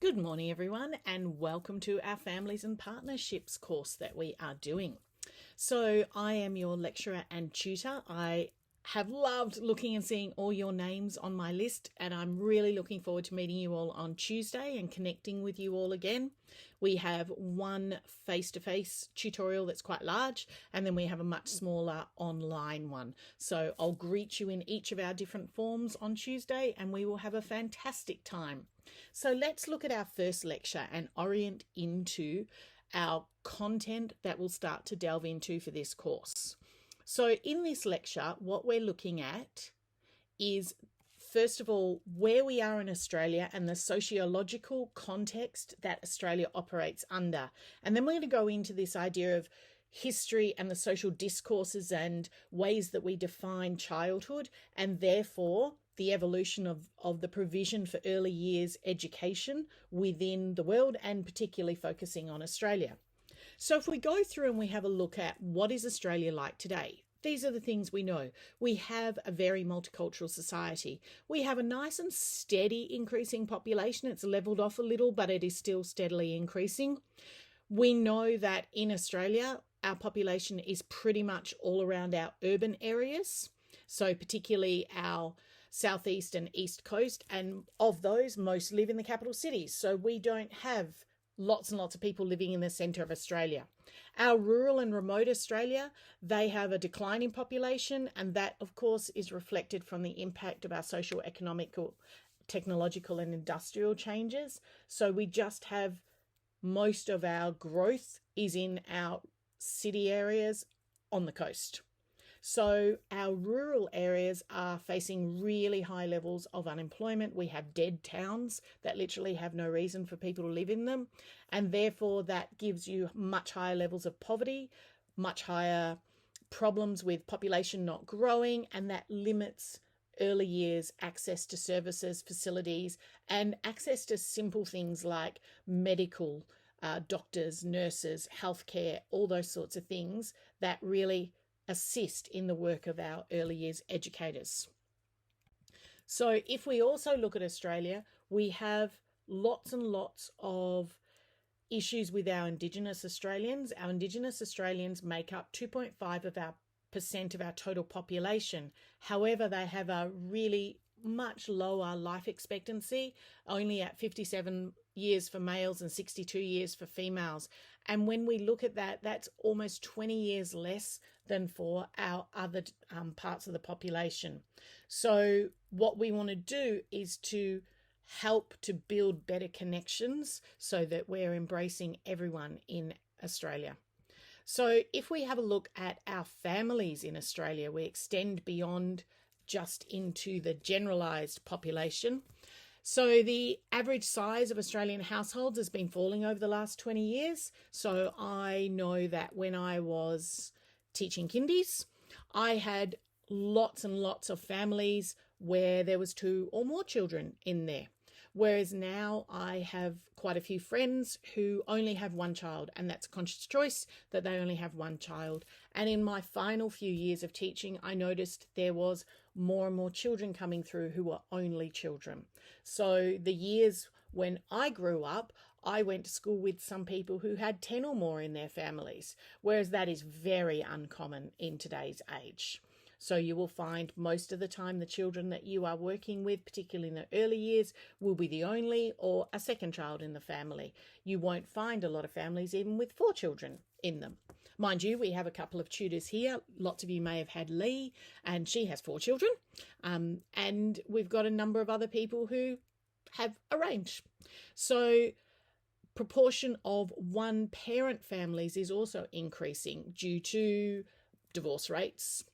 Good morning, everyone, and welcome to our Families and Partnerships course that we are doing. So, I am your lecturer and tutor. I have loved looking and seeing all your names on my list, and I'm really looking forward to meeting you all on Tuesday and connecting with you all again. We have one face-to-face tutorial that's quite large, and then we have a much smaller online one. So I'll greet you in each of our different forms on Tuesday, and we will have a fantastic time. So let's look at our first lecture and orient into our content that we'll start to delve into for this course. So in this lecture, what we're looking at is, first of all, where we are in Australia and the sociological context that Australia operates under. And then we're going to go into this idea of history and the social discourses and ways that we define childhood, and therefore the evolution of the provision for early years education within the world, and particularly focusing on Australia. So if we go through and we have a look at what is Australia like today, these are the things we know. We have a very multicultural society. We have a nice and steady increasing population. It's leveled off a little, but it is still steadily increasing. We know that in Australia, our population is pretty much all around our urban areas. So particularly our southeast and east coast, and of those, most live in the capital cities. So we don't have lots and lots of people living in the centre of Australia. Our rural and remote Australia, they have a declining population, and that, of course, is reflected from the impact of our social, economical, technological and industrial changes. So we just have most of our growth is in our city areas on the coast. So our rural areas are facing really high levels of unemployment. We have dead towns that literally have no reason for people to live in them. And therefore that gives you much higher levels of poverty, much higher problems with population not growing, and that limits early years access to services, facilities, and access to simple things like medical, doctors, nurses, healthcare, all those sorts of things that really assist in the work of our early years educators. So if we also look at Australia, we have lots and lots of issues with our Indigenous Australians. Our Indigenous Australians make up 2.5% of our total population. However, they have a really much lower life expectancy, only at 57 years for males and 62 years for females. And when we look at that, that's almost 20 years less than for our other parts of the population. So what we want to do is to help to build better connections so that we're embracing everyone in Australia. So if we have a look at our families in Australia, we extend beyond just into the generalised population. So the average size of Australian households has been falling over the last 20 years. So I know that when I was teaching kindies, I had lots and lots of families where there was 2 or more children in there. Whereas now I have quite a few friends who only have 1 child, and that's a conscious choice that they only have 1 child. And in my final few years of teaching, I noticed there was more and more children coming through who were only children. So the years when I grew up, I went to school with some people who had 10 or more in their families, whereas that is very uncommon in today's age. So you will find most of the time the children that you are working with, particularly in the early years, will be the only or a second child in the family. You won't find a lot of families even with 4 children in them. Mind you, we have a couple of tutors here. Lots of you may have had Lee, and she has 4 children. And we've got a number of other people who have arranged. So proportion of 1-parent families is also increasing due to divorce rates,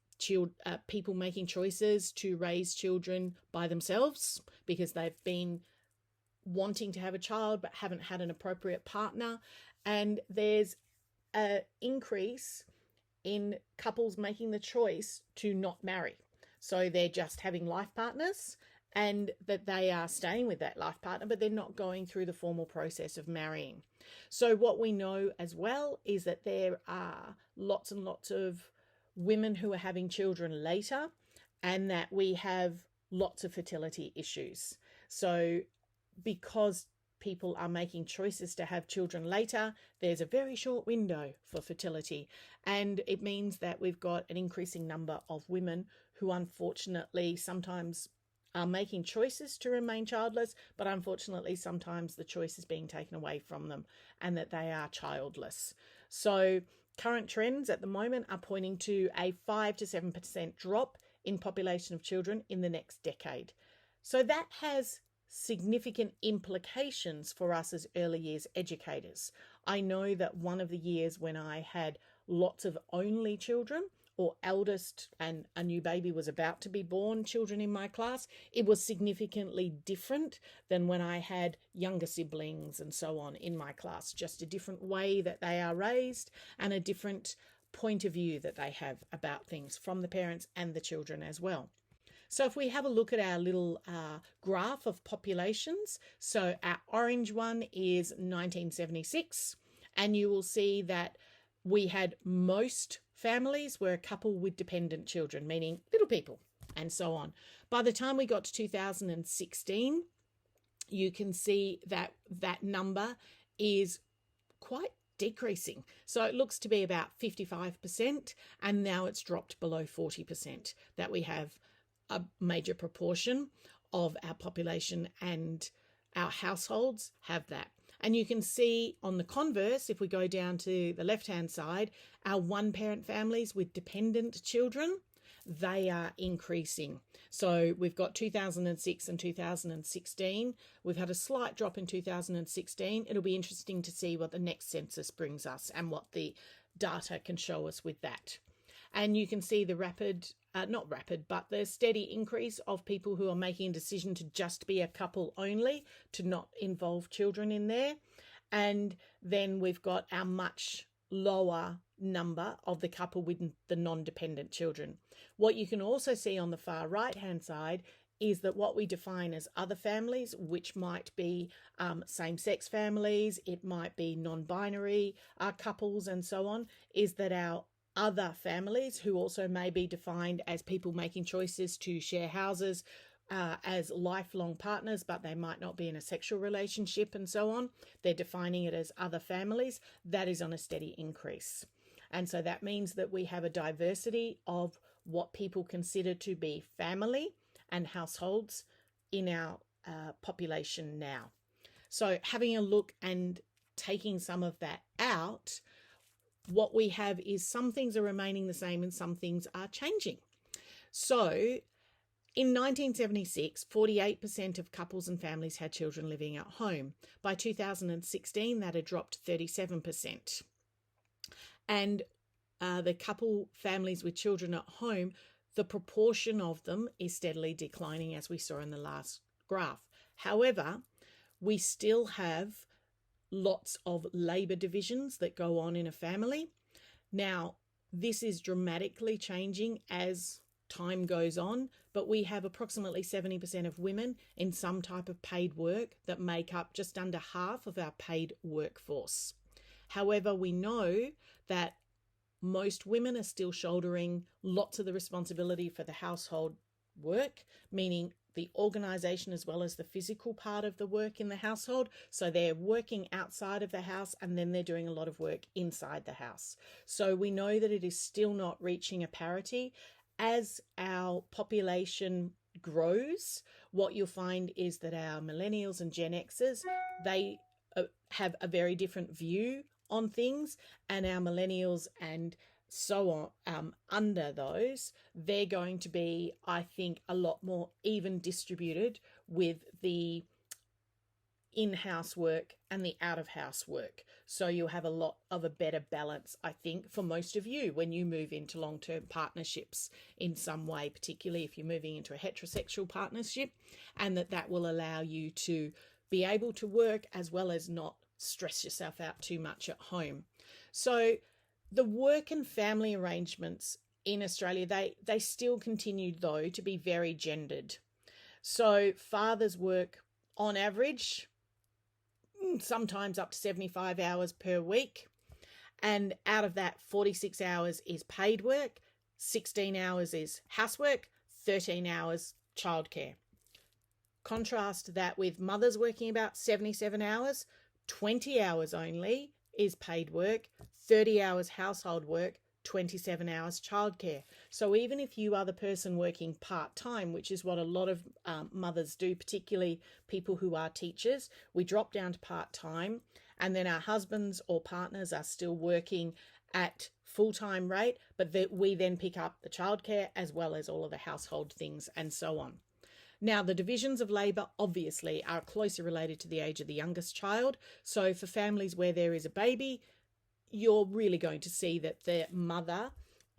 people making choices to raise children by themselves because they've been wanting to have a child but haven't had an appropriate partner. And there's an increase in couples making the choice to not marry. So they're just having life partners, and that they are staying with that life partner, but they're not going through the formal process of marrying. So what we know as well is that there are lots and lots of women who are having children later, and that we have lots of fertility issues. So because people are making choices to have children later, there's a very short window for fertility. And it means that we've got an increasing number of women who unfortunately sometimes are making choices to remain childless, but unfortunately sometimes the choice is being taken away from them and that they are childless. So current trends at the moment are pointing to a 5 to 7% drop in population of children in the next decade. So that has significant implications for us as early years educators. I know that one of the years when I had lots of only children, or eldest and a new baby was about to be born children in my class, it was significantly different than when I had younger siblings and so on in my class. Just a different way that they are raised and a different point of view that they have about things from the parents and the children as well. So if we have a look at our little graph of populations, so our orange one is 1976, and you will see that we had most families were a couple with dependent children, meaning little people, and so on. By the time we got to 2016, you can see that that number is quite decreasing. So it looks to be about 55%, and now it's dropped below 40%, that we have a major proportion of our population and our households have that. And you can see on the converse, if we go down to the left-hand side, our one-parent families with dependent children, they are increasing. So we've got 2006 and 2016. We've had a slight drop in 2016. It'll be interesting to see what the next census brings us and what the data can show us with that. And you can see the not rapid, but the steady increase of people who are making a decision to just be a couple only, to not involve children in there. And then we've got our much lower number of the couple with the non-dependent children. What you can also see on the far right-hand side is that what we define as other families, which might be same-sex families, it might be non-binary couples and so on, is that our other families, who also may be defined as people making choices to share houses as lifelong partners, but they might not be in a sexual relationship and so on, they're defining it as other families, that is on a steady increase. And so that means that we have a diversity of what people consider to be family and households in our population now. So having a look and taking some of that out, what we have is some things are remaining the same and some things are changing. So in 1976, 48% of couples and families had children living at home. By 2016, that had dropped 37%. And the couple families with children at home, the proportion of them is steadily declining, as we saw in the last graph. However, we still have lots of labour divisions that go on in a family. Now, this is dramatically changing as time goes on, but we have approximately 70% of women in some type of paid work that make up just under half of our paid workforce. However, we know that most women are still shouldering lots of the responsibility for the household work, meaning the organisation as well as the physical part of the work in the household. So they're working outside of the house and then they're doing a lot of work inside the house. So we know that it is still not reaching a parity. As our population grows, what you'll find is that our millennials and Gen Xers, they have a very different view on things, and our millennials and so on, under those, they're going to be, I think, a lot more even distributed with the in-house work and the out-of-house work. So you'll have a lot of a better balance, I think, for most of you when you move into long-term partnerships in some way, particularly if you're moving into a heterosexual partnership, and that will allow you to be able to work as well as not stress yourself out too much at home. So the work and family arrangements in Australia, they still continue, though, to be very gendered. So fathers work on average sometimes up to 75 hours per week, and out of that 46 hours is paid work, 16 hours is housework, 13 hours childcare. Contrast that with mothers working about 77 hours, 20 hours only is paid work, 30 hours household work, 27 hours childcare. So even if you are the person working part-time, which is what a lot of mothers do, particularly people who are teachers, we drop down to part-time, and then our husbands or partners are still working at full-time rate, but that we then pick up the childcare as well as all of the household things and so on. Now, the divisions of labour obviously are closely related to the age of the youngest child. So for families where there is a baby, you're really going to see that the mother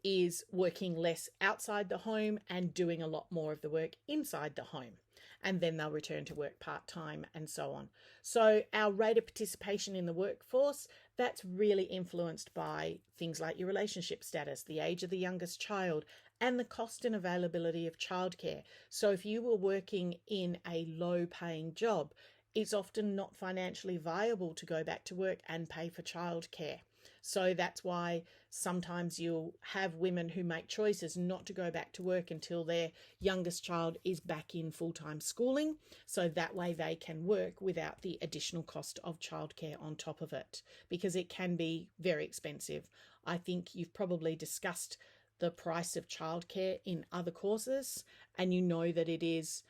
is working less outside the home and doing a lot more of the work inside the home. And then they'll return to work part-time and so on. So our rate of participation in the workforce, that's really influenced by things like your relationship status, the age of the youngest child, and the cost and availability of childcare. So if you were working in a low-paying job, it's often not financially viable to go back to work and pay for childcare. So that's why sometimes you'll have women who make choices not to go back to work until their youngest child is back in full-time schooling. So that way they can work without the additional cost of childcare on top of it, because it can be very expensive. I think you've probably discussed the price of childcare in other courses, and you know that it is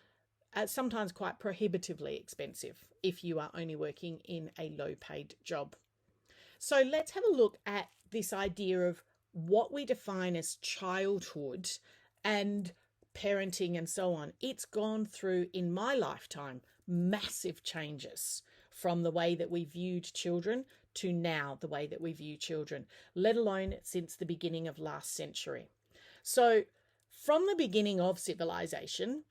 sometimes quite prohibitively expensive if you are only working in a low-paid job. So let's have a look at this idea of what we define as childhood and parenting and so on. It's gone through, in my lifetime, massive changes from the way that we viewed children to now the way that we view children, let alone since the beginning of last century. So from the beginning of civilization,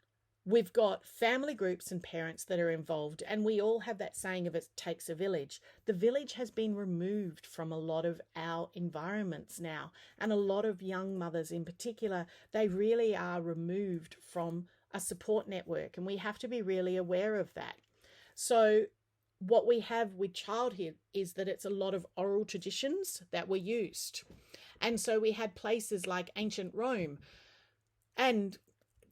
we've got family groups and parents that are involved, and we all have that saying of it takes a village. The village has been removed from a lot of our environments now, and a lot of young mothers in particular, they really are removed from a support network, and we have to be really aware of that. So what we have with childhood is that it's a lot of oral traditions that were used. And so we had places like ancient Rome, and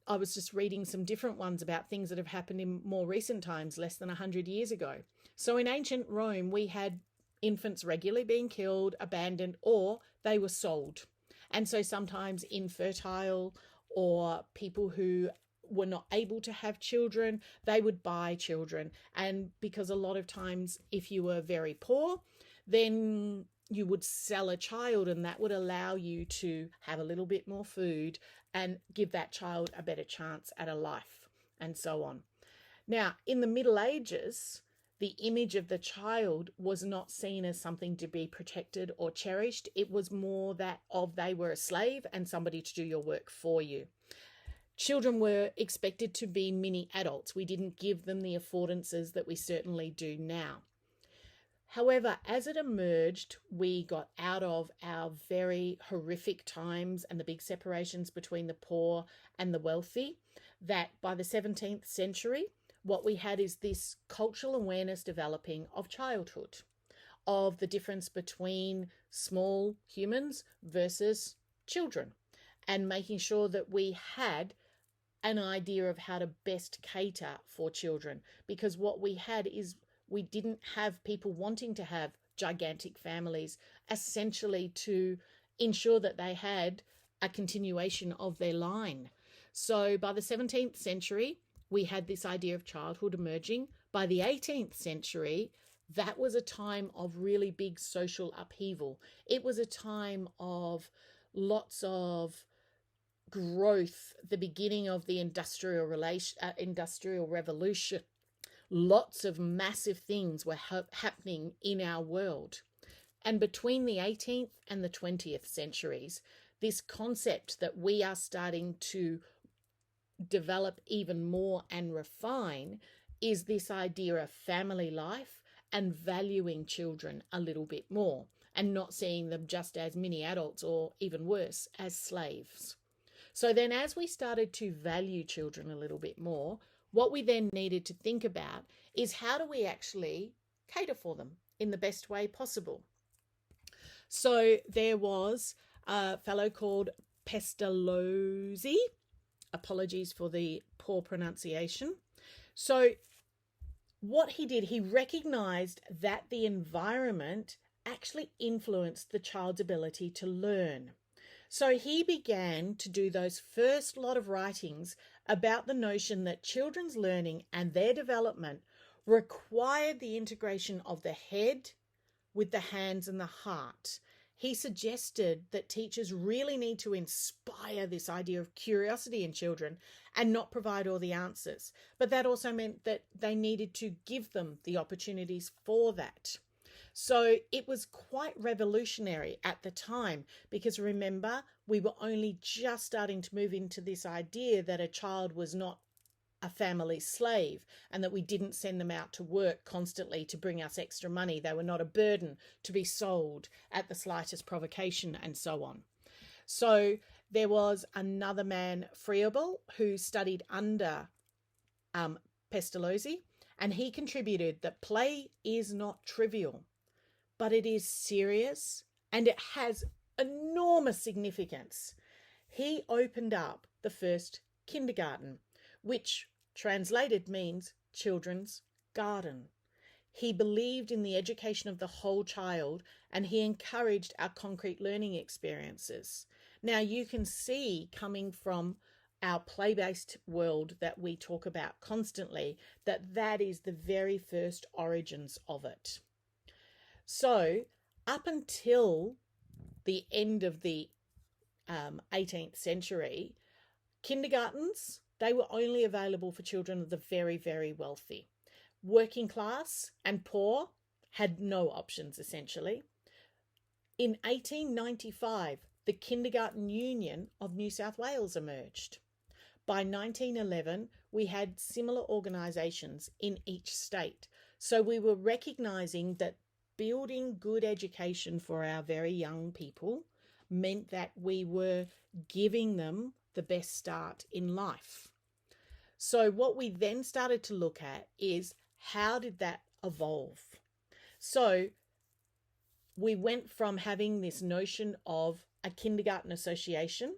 I was just reading some different ones about things that have happened in more recent times, less than 100 years ago. So in ancient Rome, we had infants regularly being killed, abandoned, or they were sold. And so sometimes infertile or people who were not able to have children, they would buy children. And because a lot of times if you were very poor, then you would sell a child, and that would allow you to have a little bit more food and give that child a better chance at a life and so on. Now, in the Middle Ages, the image of the child was not seen as something to be protected or cherished. It was more that of they were a slave and somebody to do your work for you. Children were expected to be mini adults. We didn't give them the affordances that we certainly do now. However, as it emerged, we got out of our very horrific times and the big separations between the poor and the wealthy, that by the 17th century, what we had is this cultural awareness developing of childhood, of the difference between small humans versus children, and making sure that we had an idea of how to best cater for children. Because what we had is we didn't have people wanting to have gigantic families, essentially to ensure that they had a continuation of their line. So by the 17th century, we had this idea of childhood emerging. By the 18th century, that was a time of really big social upheaval. It was a time of lots of growth, the beginning of the industrial revolution. Lots of massive things were happening in our world. And between the 18th and the 20th centuries, this concept that we are starting to develop even more and refine is this idea of family life and valuing children a little bit more, and not seeing them just as mini adults, or even worse, as slaves. So then as we started to value children a little bit more, what we then needed to think about is how do we actually cater for them in the best way possible. So there was a fellow called Pestalozzi, apologies for the poor pronunciation, So what he did, he recognized that the environment actually influenced the child's ability to learn. So he began to do those first lot of writings about the notion that children's learning and their development required the integration of the head with the hands and the heart. He suggested that teachers really need to inspire this idea of curiosity in children and not provide all the answers. But that also meant that they needed to give them the opportunities for that. So it was quite revolutionary at the time, because remember, we were only just starting to move into this idea that a child was not a family slave and that we didn't send them out to work constantly to bring us extra money. They were not a burden to be sold at the slightest provocation and so on. So there was another man, Froebel, who studied under Pestalozzi, and he contributed that play is not trivial, but it is serious and it has enormous significance. He opened up the first kindergarten, which translated means children's garden. He believed in the education of the whole child, and he encouraged our concrete learning experiences. Now you can see, coming from our play-based world that we talk about constantly, that that is the very first origins of it. So up until the end of the 18th century, kindergartens, they were only available for children of the very, very wealthy. Working class and poor had no options, essentially. In 1895, the Kindergarten Union of New South Wales emerged. By 1911, we had similar organisations in each state. So we were recognising that building good education for our very young people meant that we were giving them the best start in life. So what we then started to look at is, how did that evolve? So we went from having this notion of a kindergarten association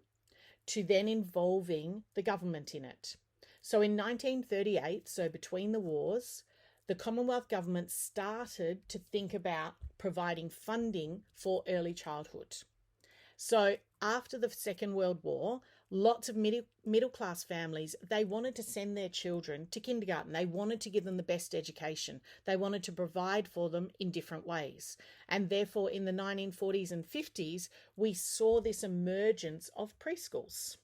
to then involving the government in it. So in 1938, so between the wars, the Commonwealth government started to think about providing funding for early childhood. So after the Second World War, lots of middle-class families, they wanted to send their children to kindergarten. They wanted to give them the best education. They wanted to provide for them in different ways. And therefore, in the 1940s and 50s, we saw this emergence of preschools.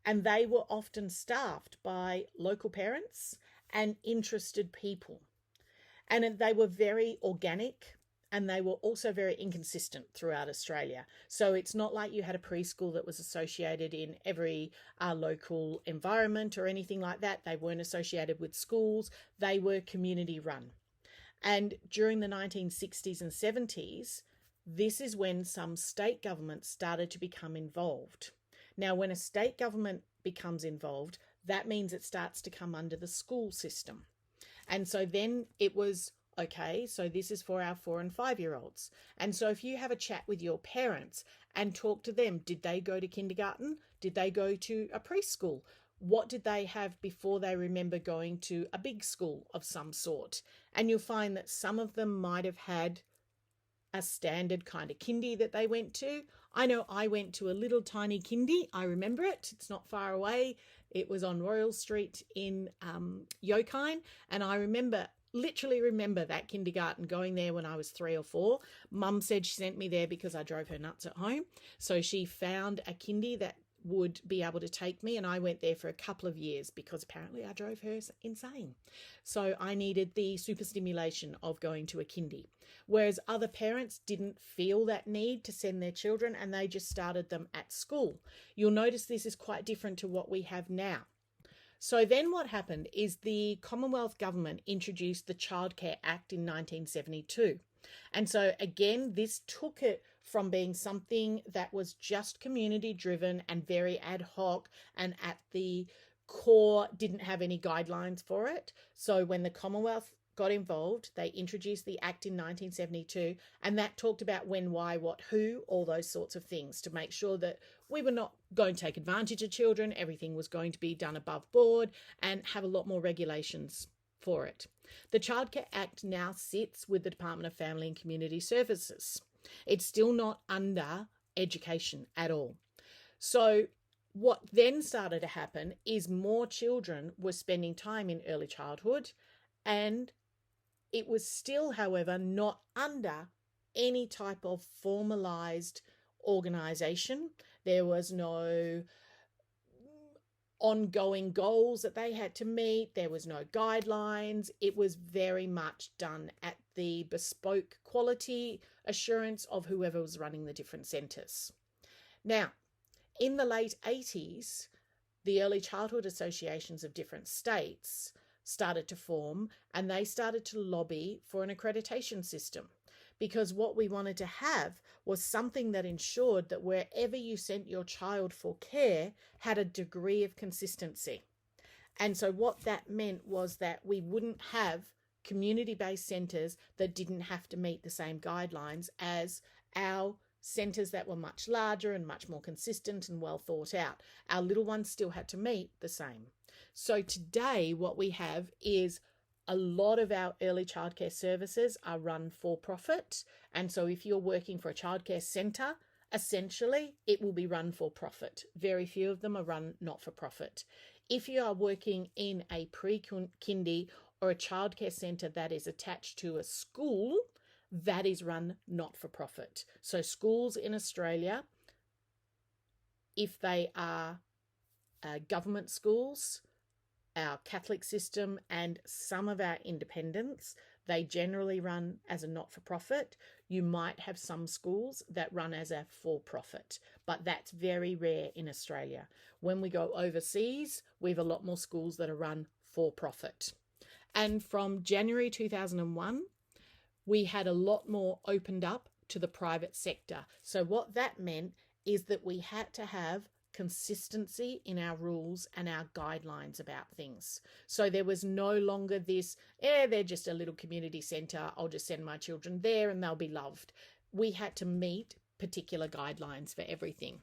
And they were often staffed by local parents and interested people. And they were very organic, and they were also very inconsistent throughout Australia. So it's not like you had a preschool that was associated in every local environment or anything like that. They weren't associated with schools. They were community run. And during the 1960s and 70s, this is when some state governments started to become involved. Now, when a state government becomes involved, that means it starts to come under the school system. And so then it was, okay, so this is for our 4 and 5-year-olds. And so if you have a chat with your parents and talk to them, did they go to kindergarten? Did they go to a preschool? What did they have before they remember going to a big school of some sort? And you'll find that some of them might have had a standard kind of kindy that they went to. I know I went to a little tiny kindy. I remember it. It's not far away. It was on Royal Street in Yokine. And I literally remember that kindergarten, going there when I was 3 or 4. Mum said she sent me there because I drove her nuts at home. So she found a kindy that would be able to take me, and I went there for a couple of years because apparently I drove her insane. So I needed the super stimulation of going to a kindy, whereas other parents didn't feel that need to send their children, and they just started them at school. You'll notice this is quite different to what we have now. So then what happened is the Commonwealth government introduced the Childcare Act in 1972. And so again, this took it from being something that was just community driven and very ad hoc, and at the core didn't have any guidelines for it. So when the Commonwealth got involved. They introduced the Act in 1972, and that talked about when, why, what, who, all those sorts of things to make sure that we were not going to take advantage of children. Everything was going to be done above board and have a lot more regulations for it. The Childcare Act now sits with the Department of Family and Community Services. It's still not under education at all. So what then started to happen is more children were spending time in early childhood, and it was still, however, not under any type of formalized organization. There was no ongoing goals that they had to meet. There was no guidelines. It was very much done at the bespoke quality assurance of whoever was running the different centres. Now, in the late 80s, the early childhood associations of different states started to form, and they started to lobby for an accreditation system, because what we wanted to have was something that ensured that wherever you sent your child for care had a degree of consistency. And so what that meant was that we wouldn't have community-based centres that didn't have to meet the same guidelines as our centres that were much larger and much more consistent and well thought out. Our little ones still had to meet the same. So today what we have is a lot of our early childcare services are run for profit. And so if you're working for a childcare centre, essentially it will be run for profit. Very few of them are run not for profit. If you are working in a pre-kindy or a childcare centre that is attached to a school, that is run not for profit. So schools in Australia, if they are government schools, our Catholic system, and some of our independents, they generally run as a not-for-profit. You might have some schools that run as a for-profit, but that's very rare in Australia. When we go overseas, we have a lot more schools that are run for-profit. And from January 2001, we had a lot more opened up to the private sector. So what that meant is that we had to have consistency in our rules and our guidelines about things. So there was no longer this, they're just a little community centre, I'll just send my children there and they'll be loved. We had to meet particular guidelines for everything.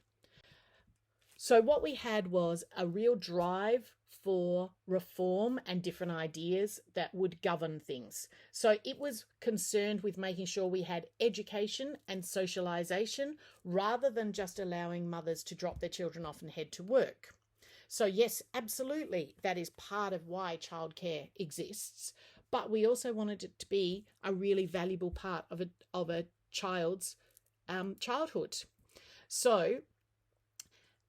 So what we had was a real drive for reform and different ideas that would govern things. So it was concerned with making sure we had education and socialisation rather than just allowing mothers to drop their children off and head to work. So yes, absolutely, that is part of why childcare exists, but we also wanted it to be a really valuable part of a child's childhood. So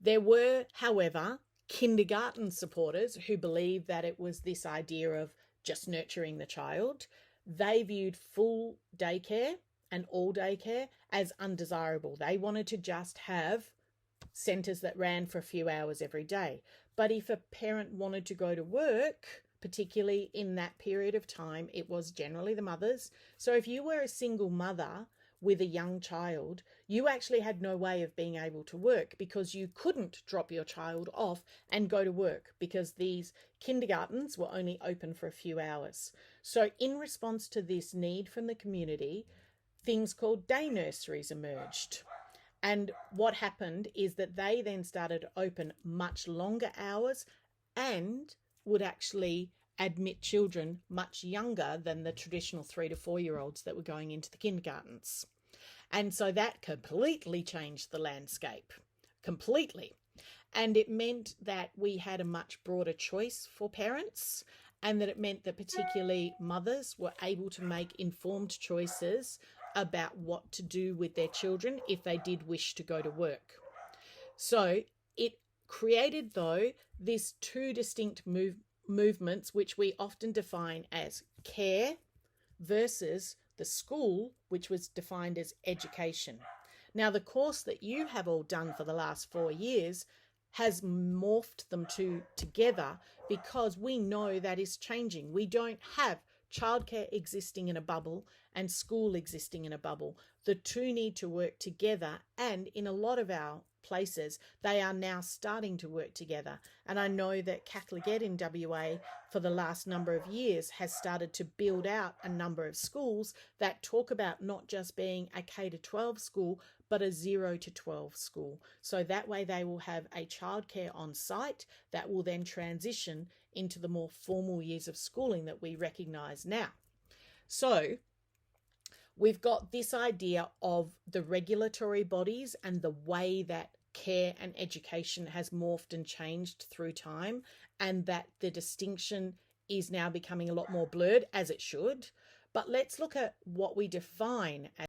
there were, however, kindergarten supporters who believed that it was this idea of just nurturing the child. They viewed full daycare and all daycare as undesirable. They wanted to just have centres that ran for a few hours every day. But if a parent wanted to go to work, particularly in that period of time, it was generally the mothers. So if you were a single mother with a young child, you actually had no way of being able to work because you couldn't drop your child off and go to work because these kindergartens were only open for a few hours. So in response to this need from the community, things called day nurseries emerged. And what happened is that they then started to open much longer hours and would actually admit children much younger than the traditional 3 to 4 year olds that were going into the kindergartens. And so that completely changed the landscape, completely. And it meant that we had a much broader choice for parents, and that it meant that particularly mothers were able to make informed choices about what to do with their children if they did wish to go to work. So it created, though, these two distinct movements, which we often define as care versus the school, which was defined as education. Now, the course that you have all done for the last 4 years has morphed them together because we know that is changing. We don't have childcare existing in a bubble and school existing in a bubble. The two need to work together, and in a lot of our places, they are now starting to work together. And I know that Catholic Ed in WA for the last number of years has started to build out a number of schools that talk about not just being a K to 12 school, but a 0 to 12 school. So that way they will have a childcare on site that will then transition into the more formal years of schooling that we recognise now. So we've got this idea of the regulatory bodies and the way that care and education has morphed and changed through time, and that the distinction is now becoming a lot more blurred, as it should. But let's look at what we define as.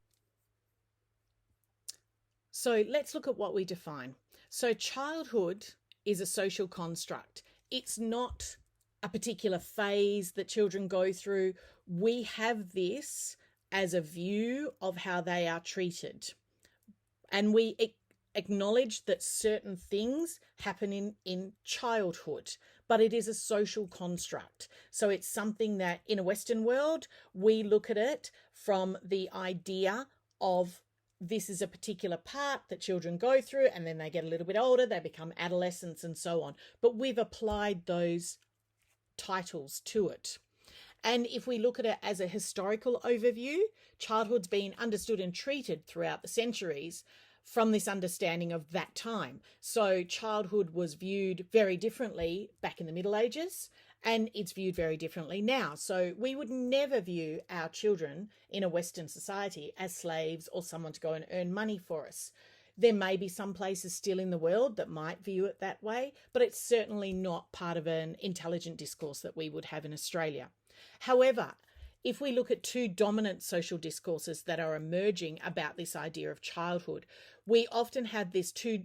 So let's look at what we define. So childhood is a social construct. It's not a particular phase that children go through. We have this as a view of how they are treated. And we acknowledge that certain things happen in childhood, but it is a social construct. So it's something that in a Western world, we look at it from the idea of this is a particular part that children go through, and then they get a little bit older, they become adolescents and so on. But we've applied those titles to it. And if we look at it as a historical overview, childhood's been understood and treated throughout the centuries from this understanding of that time. So childhood was viewed very differently back in the Middle Ages, and it's viewed very differently now. So we would never view our children in a Western society as slaves or someone to go and earn money for us. There may be some places still in the world that might view it that way, but it's certainly not part of an intelligent discourse that we would have in Australia. However, if we look at two dominant social discourses that are emerging about this idea of childhood, we often have these two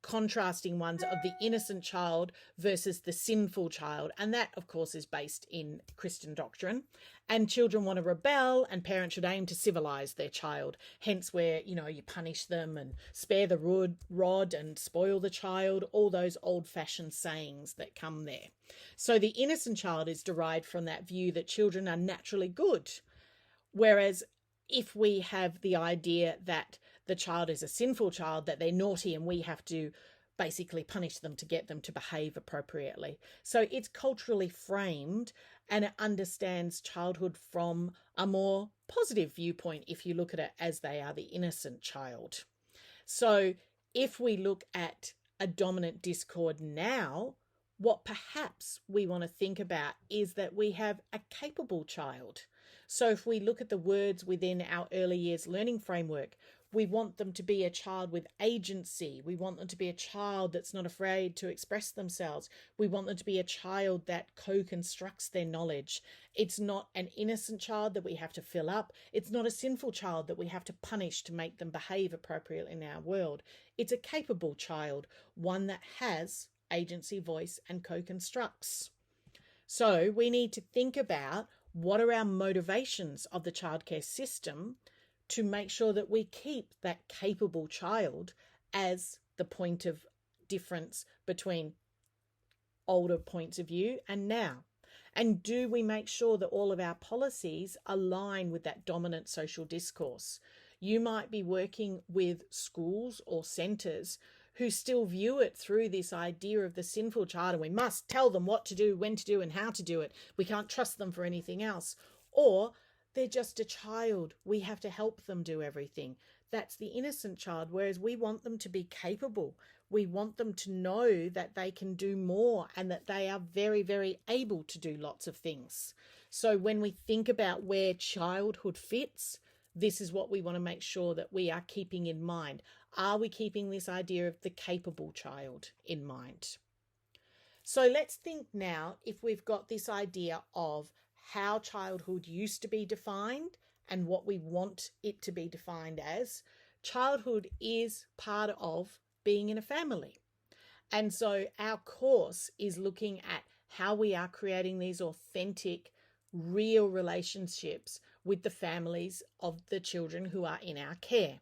contrasting ones of the innocent child versus the sinful child. And that, of course, is based in Christian doctrine. And children want to rebel, and parents should aim to civilize their child. Hence where, you punish them and spare the rod and spoil the child, all those old-fashioned sayings that come there. So the innocent child is derived from that view that children are naturally good. Whereas if we have the idea that the child is a sinful child, that they're naughty and we have to basically punish them to get them to behave appropriately. So it's culturally framed, and it understands childhood from a more positive viewpoint if you look at it as they are the innocent child. So if we look at a dominant discord now, what perhaps we want to think about is that we have a capable child. So if we look at the words within our early years learning framework, we want them to be a child with agency. We want them to be a child that's not afraid to express themselves. We want them to be a child that co-constructs their knowledge. It's not an innocent child that we have to fill up. It's not a sinful child that we have to punish to make them behave appropriately in our world. It's a capable child, one that has agency, voice, and co-constructs. So we need to think about what are our motivations of the childcare system to make sure that we keep that capable child as the point of difference between older points of view and now. And do we make sure that all of our policies align with that dominant social discourse? You might be working with schools or centres who still view it through this idea of the sinful child, and we must tell them what to do, when to do, and how to do it. We can't trust them for anything else. Or they're just a child. We have to help them do everything. That's the innocent child, whereas we want them to be capable. We want them to know that they can do more and that they are very, very able to do lots of things. So when we think about where childhood fits, this is what we want to make sure that we are keeping in mind. Are we keeping this idea of the capable child in mind? So let's think now, if we've got this idea of how childhood used to be defined and what we want it to be defined as, childhood is part of being in a family. And so our course is looking at how we are creating these authentic, real relationships with the families of the children who are in our care.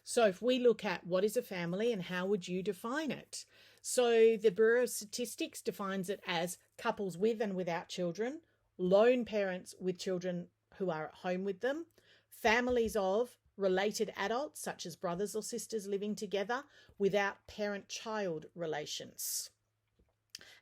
So if we look at what is a family and how would you define it? So the Bureau of Statistics defines it as couples with and without children, lone parents with children who are at home with them, families of related adults, such as brothers or sisters living together, without parent-child relations.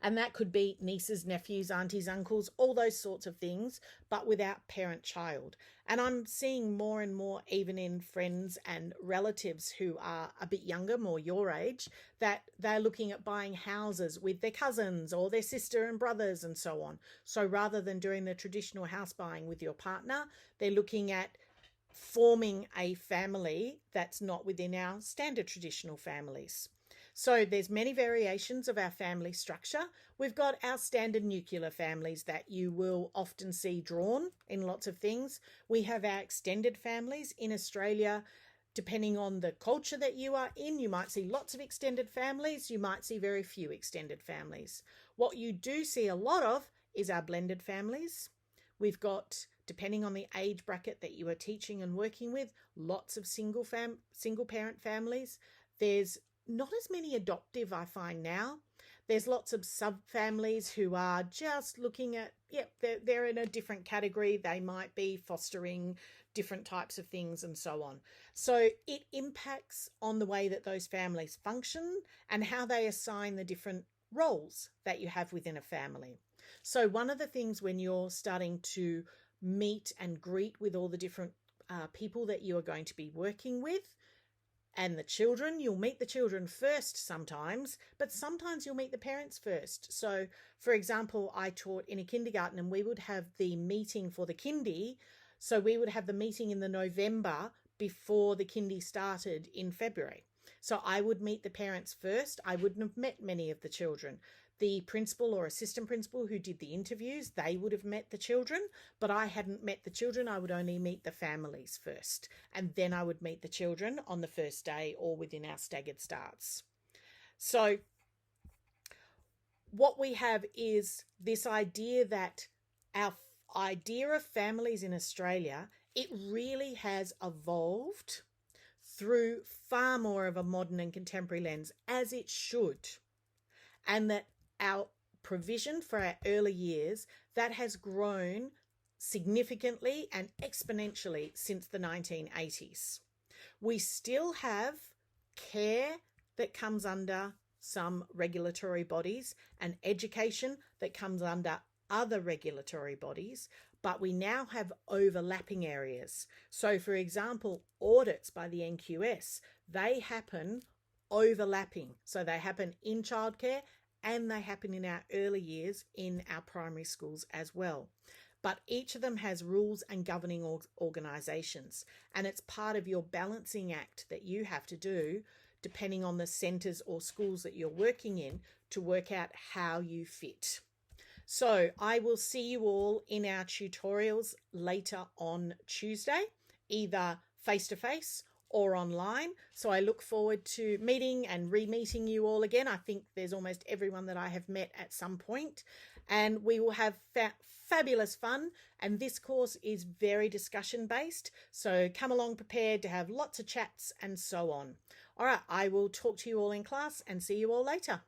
And that could be nieces, nephews, aunties, uncles, all those sorts of things, but without parent-child. And I'm seeing more and more, even in friends and relatives who are a bit younger, more your age, that they're looking at buying houses with their cousins or their sister and brothers and so on. So rather than doing the traditional house buying with your partner, they're looking at forming a family that's not within our standard traditional families. So there's many variations of our family structure. We've got our standard nuclear families that you will often see drawn in lots of things. We have our extended families in Australia. Depending on the culture that you are in, you might see lots of extended families. You might see very few extended families. What you do see a lot of is our blended families. We've got, depending on the age bracket that you are teaching and working with, lots of single parent families. There's not as many adoptive, I find now. There's lots of sub-families who are just looking at, they're in a different category. They might be fostering different types of things and so on. So it impacts on the way that those families function and how they assign the different roles that you have within a family. So one of the things when you're starting to meet and greet with all the different people that you are going to be working with, and the children, you'll meet the children first sometimes, but sometimes you'll meet the parents first. So, for example, I taught in a kindergarten and we would have the meeting for the kindy. So we would have the meeting in the November before the kindy started in February. So I would meet the parents first. I wouldn't have met many of the children. The principal or assistant principal who did the interviews, they would have met the children, but I hadn't met the children. I would only meet the families first, and then I would meet the children on the first day or within our staggered starts. So what we have is this idea that our idea of families in Australia, it really has evolved through far more of a modern and contemporary lens, as it should, and that our provision for our early years, that has grown significantly and exponentially since the 1980s. We still have care that comes under some regulatory bodies and education that comes under other regulatory bodies, but we now have overlapping areas. So, for example, audits by the NQS, they happen overlapping. So they happen in childcare and they happen in our early years in our primary schools as well. But each of them has rules and governing organisations, and it's part of your balancing act that you have to do depending on the centres or schools that you're working in to work out how you fit. So I will see you all in our tutorials later on Tuesday, either face-to-face or online. So I look forward to meeting and re-meeting you all again. I think there's almost everyone that I have met at some point, and we will have fabulous fun. And this course is very discussion based, so come along prepared to have lots of chats and so on. All right, I will talk to you all in class and see you all later.